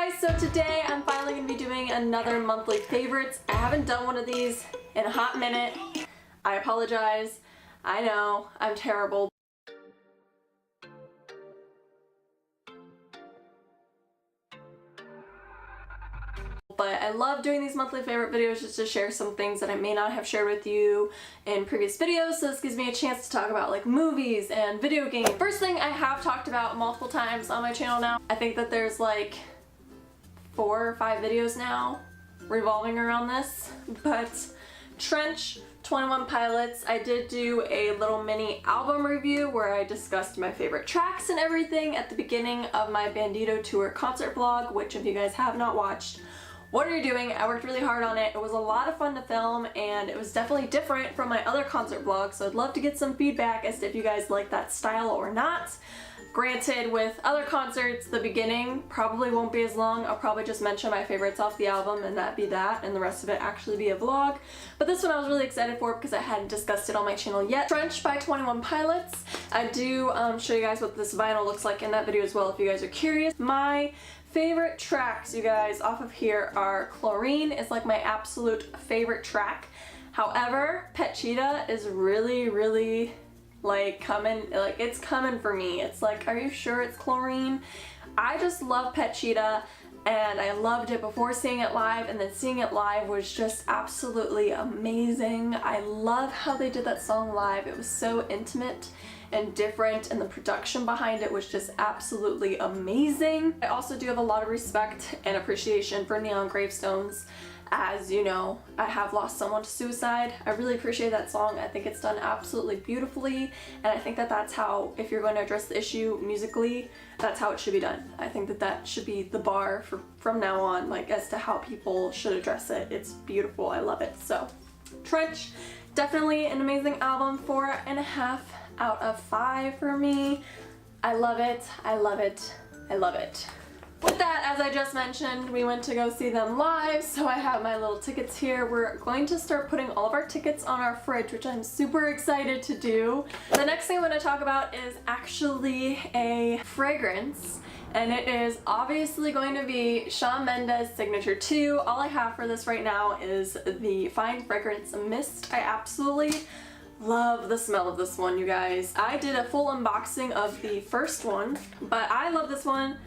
guys, so today I'm finally going to be doing another monthly favorites. I haven't done one of these in a hot minute. I apologize. I know, I'm terrible. But I love doing these monthly favorite videos just to share some things that I may not have shared with you in previous videos, so this gives me a chance to talk about like movies and video games. First thing I have talked about multiple times on my channel now. I think that there's like 4 or 5 videos now revolving around this, but Trench, 21 Pilots. I did do a little mini album review where I discussed my favorite tracks and everything at the beginning of my Bandito Tour concert vlog, which if you guys have not watched, what are you doing? I worked really hard on it. It was a lot of fun to film and it was definitely different from my other concert vlogs, so I'd love to get some feedback as to if you guys like that style or not. Granted, with other concerts, the beginning probably won't be as long. I'll probably just mention my favorites off the album and that be that, and the rest of it actually be a vlog. But this one I was really excited for because I hadn't discussed it on my channel yet. Trench by 21 Pilots. I do show you guys what this vinyl looks like in that video as well if you guys are curious. My favorite tracks, you guys, off of here are Chlorine is like my absolute favorite track. However, Pet Cheetah is really like it's coming for me. It's like, are you sure it's Chlorine? I just love Pet Cheetah and I loved it before seeing it live, and then seeing it live was just absolutely amazing. I love how they did that song live. It was so intimate and different, and the production behind it was just absolutely amazing. I also do have a lot of respect and appreciation for Neon Gravestones. As you know, I have lost someone to suicide. I really appreciate that song. I think it's done absolutely beautifully, and I think that that's how, if you're going to address the issue musically, that's how it should be done. I think that that should be the bar from now on, like as to how people should address it. It's beautiful. I love it. So, Trench, definitely an amazing album. 4.5 out of 5 for me. I love it. I love it. I love it. With that, as I just mentioned, we went to go see them live, so I have my little tickets here. We're going to start putting all of our tickets on our fridge, which I'm super excited to do. The next thing I'm going to talk about is actually a fragrance, and it is obviously going to be Shawn Mendes Signature 2. All I have for this right now is the Fine Fragrance Mist. I absolutely love the smell of this one, you guys. I did a full unboxing of the first one, but I love this one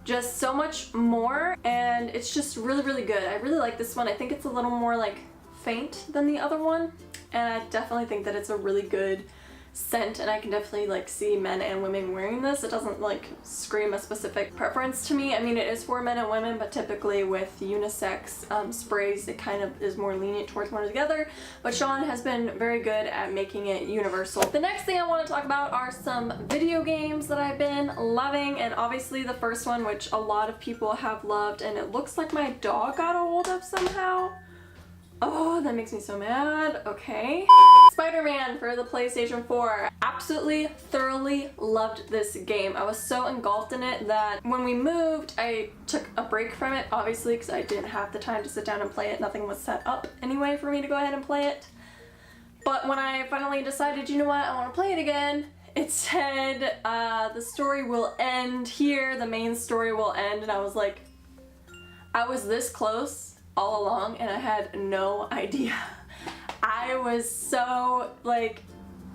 just so much more, and it's just really good. I really like this one. I think it's a little more like faint than the other one, and I definitely think that it's a really good scent, and I can definitely like see men and women wearing this. It doesn't like scream a specific preference to me. I mean, it is for men and women, but typically with unisex sprays it kind of is more lenient towards one or the other, but Shawn has been very good at making it universal. The next thing I want to talk about are some video games that I've been loving, and obviously the first one, which a lot of people have loved, and it looks like my dog got a hold of somehow. Oh, that makes me so mad. Okay. Spider-Man for the PlayStation 4. Absolutely, thoroughly loved this game. I was so engulfed in it that when we moved, I took a break from it, obviously, because I didn't have the time to sit down and play it. Nothing was set up anyway for me to go ahead and play it. But when I finally decided, you know what, I want to play it again, it said the story will end here, the main story will end, and I was like, I was this close all along and I had no idea. I was so like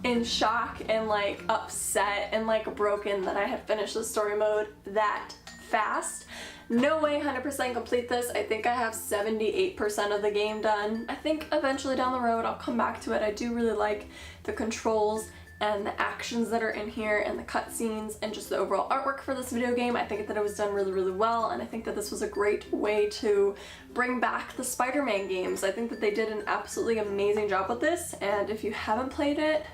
in shock and like upset and like broken that I had finished the story mode that fast. No way 100% complete this. I think I have 78% of the game done. I think eventually down the road I'll come back to it. I do really like the controls and the actions that are in here and the cutscenes and just the overall artwork for this video game. I think that it was done really well, and I think that this was a great way to bring back the Spider-Man games. I think that they did an absolutely amazing job with this, and if you haven't played it,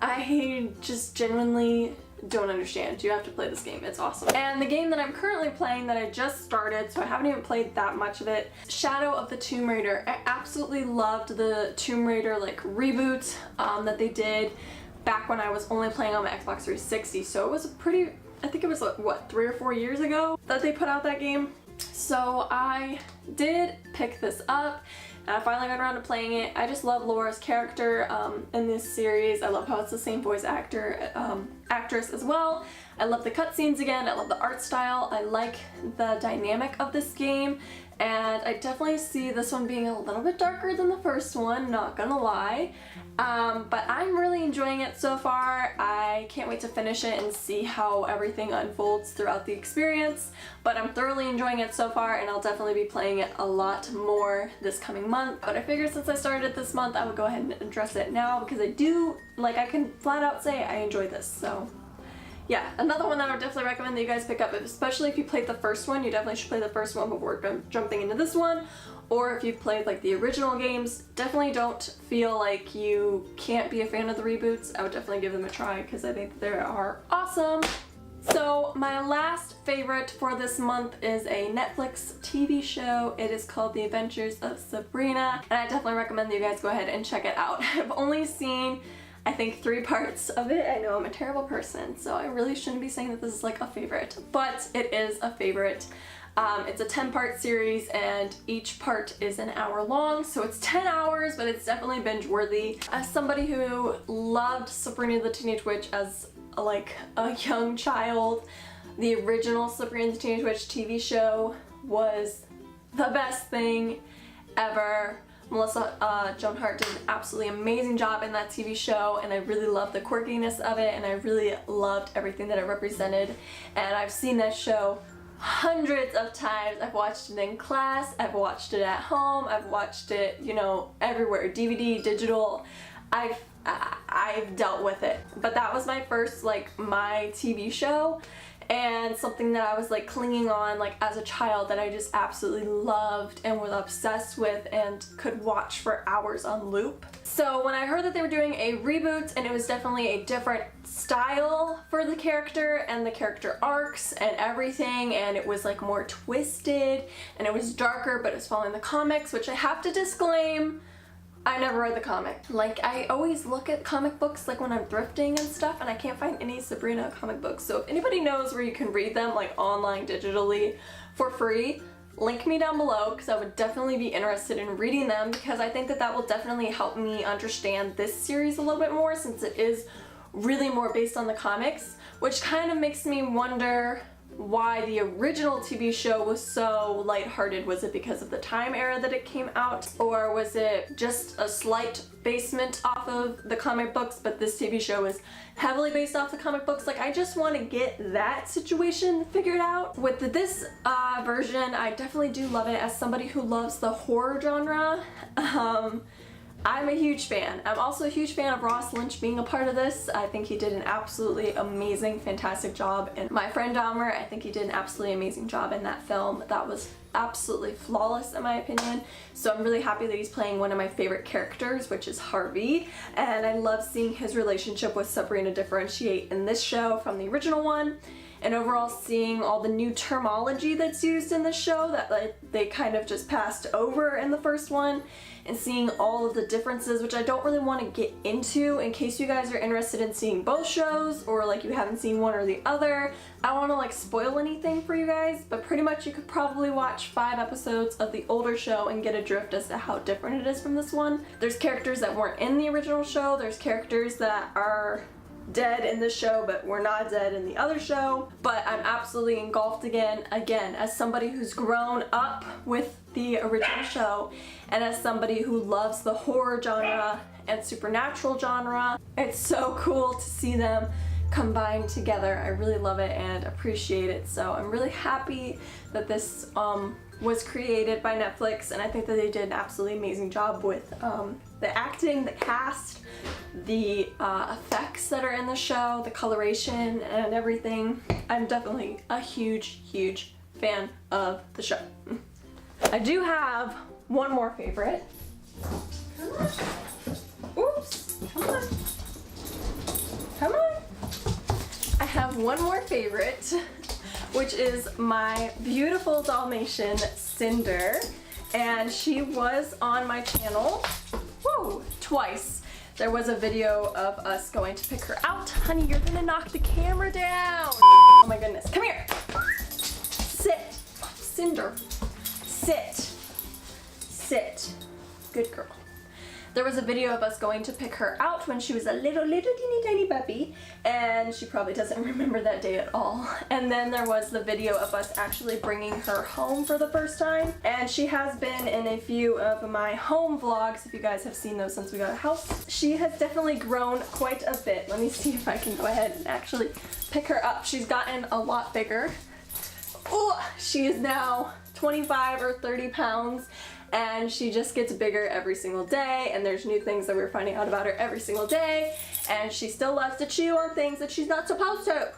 I just genuinely don't understand. You have to play this game. It's awesome. And the game that I'm currently playing that I just started, so I haven't even played that much of it, Shadow of the Tomb Raider. I absolutely loved the Tomb Raider like reboot that they did back when I was only playing on my Xbox 360, so it was a pretty, I think it was like, what, 3 or 4 years ago that they put out that game. So I did pick this up and I finally got around to playing it. I just love Laura's character in this series. I love how it's the same voice actor actress as well. I love the cutscenes again, I love the art style, I like the dynamic of this game, and I definitely see this one being a little bit darker than the first one, not gonna lie. But I'm really enjoying it so far. I can't wait to finish it and see how everything unfolds throughout the experience, but I'm thoroughly enjoying it so far, and I'll definitely be playing it a lot more this coming month. But I figured since I started it this month, I would go ahead and address it now, because I do, like, I can flat out say I enjoy this, so. Yeah, another one that I would definitely recommend that you guys pick up, especially if you played the first one. You definitely should play the first one before jumping into this one. Or if you've played like the original games, definitely don't feel like you can't be a fan of the reboots. I would definitely give them a try because I think they are awesome. So my last favorite for this month is a Netflix TV show. It is called The Adventures of Sabrina, and I definitely recommend that you guys go ahead and check it out. I've only seen, I think, 3 parts of it. I know I'm a terrible person, so I really shouldn't be saying that this is like a favorite, but it is a favorite. It's a 10-part series, and each part is an hour long, so it's 10 hours, but it's definitely binge-worthy. As somebody who loved Sabrina the Teenage Witch as like a young child, the original Sabrina the Teenage Witch TV show was the best thing ever. Melissa Joan Hart did an absolutely amazing job in that TV show, and I really loved the quirkiness of it, and I really loved everything that it represented. And I've seen that show hundreds of times. I've watched it in class, I've watched it at home, I've watched it, you know, everywhere, DVD, digital. I've dealt with it. But that was my first, like, my TV show, and something that I was like clinging on like as a child, that I just absolutely loved and was obsessed with and could watch for hours on loop. So when I heard that they were doing a reboot, and it was definitely a different style for the character and the character arcs and everything, and it was like more twisted and it was darker, but it was following the comics, which I have to disclaim, I never read the comic. Like, I always look at comic books like when I'm thrifting and stuff, and I can't find any Sabrina comic books. So if anybody knows where you can read them like online digitally for free, link me down below, because I would definitely be interested in reading them, because I think that that will definitely help me understand this series a little bit more, since it is really more based on the comics, which kind of makes me wonder why the original TV show was so lighthearted. Was it because of the time era that it came out, or was it just a slight basement off of the comic books, but this TV show is heavily based off the comic books? Like, I just want to get that situation figured out. With this version, I definitely do love it. As somebody who loves the horror genre, I'm a huge fan. I'm also a huge fan of Ross Lynch being a part of this. I think he did an absolutely amazing, fantastic job. And My Friend Dahmer, I think he did an absolutely amazing job in that film. That was absolutely flawless in my opinion. So I'm really happy that he's playing one of my favorite characters, which is Harvey. And I love seeing his relationship with Sabrina differentiate in this show from the original one. And overall, seeing all the new terminology that's used in this show that like they kind of just passed over in the first one, and seeing all of the differences, which I don't really want to get into in case you guys are interested in seeing both shows, or like you haven't seen one or the other. I don't want to like spoil anything for you guys, but pretty much you could probably watch 5 episodes of the older show and get a drift as to how different it is from this one. There's characters that weren't in the original show, there's characters that are dead in this show but were not dead in the other show, but I'm absolutely engulfed again as somebody who's grown up with the original show, and as somebody who loves the horror genre and supernatural genre. It's so cool to see them combined together. I really love it and appreciate it, so I'm really happy that this was created by Netflix, and I think that they did an absolutely amazing job with the acting, the cast, the effects that are in the show, the coloration, and everything. I'm definitely a huge, huge fan of the show. I do have one more favorite. Come on. Oops. Come on. Come on. I have one more favorite, which is my beautiful Dalmatian, Cinder. And she was on my channel, twice. There was a video of us going to pick her out. Honey, you're gonna knock the camera down. Oh my goodness, come here. Sit, Cinder, sit, sit. Good girl. There was a video of us going to pick her out when she was a little teeny tiny puppy, and she probably doesn't remember that day at all. And then there was the video of us actually bringing her home for the first time, and she has been in a few of my home vlogs, if you guys have seen those since we got a house. She has definitely grown quite a bit. Let me see if I can go ahead and actually pick her up. She's gotten a lot bigger. Ooh, she is now 25 or 30 pounds, and she just gets bigger every single day, and there's new things that we're finding out about her every single day, and she still loves to chew on things that she's not supposed to.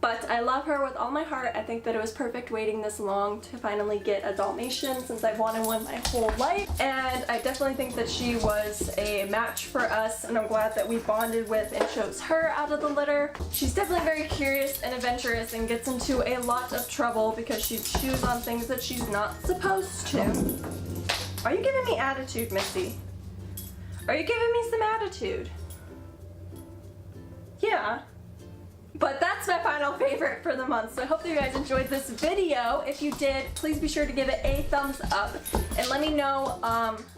But I love her with all my heart. I think that it was perfect waiting this long to finally get a Dalmatian, since I've wanted one my whole life. And I definitely think that she was a match for us, and I'm glad that we bonded with and chose her out of the litter. She's definitely very curious and adventurous and gets into a lot of trouble because she chews on things that she's not supposed to. Are you giving me attitude, Missy? Are you giving me some attitude? Yeah. But that's my final favorite for the month, so I hope that you guys enjoyed this video. If you did, please be sure to give it a thumbs up and let me know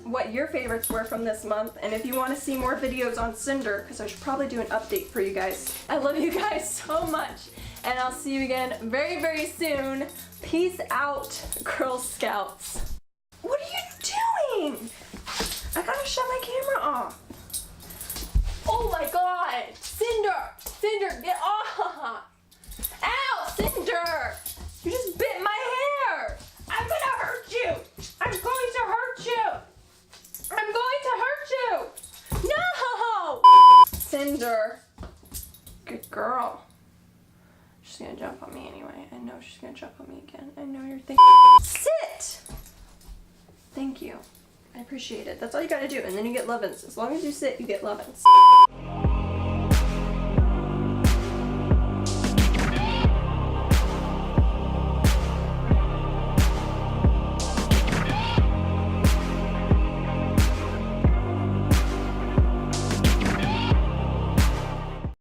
what your favorites were from this month, and if you want to see more videos on Cinder, because I should probably do an update for you guys. I love you guys so much, and I'll see you again very, very soon. Peace out, Girl Scouts. What are you doing? I gotta shut my camera off. Oh my god! Cinder! Cinder, get off! Ow! Cinder! You just bit my hair! I'm gonna hurt you! I'm going to hurt you! I'm going to hurt you! No! Cinder. Good girl. She's gonna jump on me anyway. I know she's gonna jump on me again. I know you're thinking. Sit! Thank you. I appreciate it. That's all you gotta do, and then you get lovin's. As long as you sit, you get lovin's.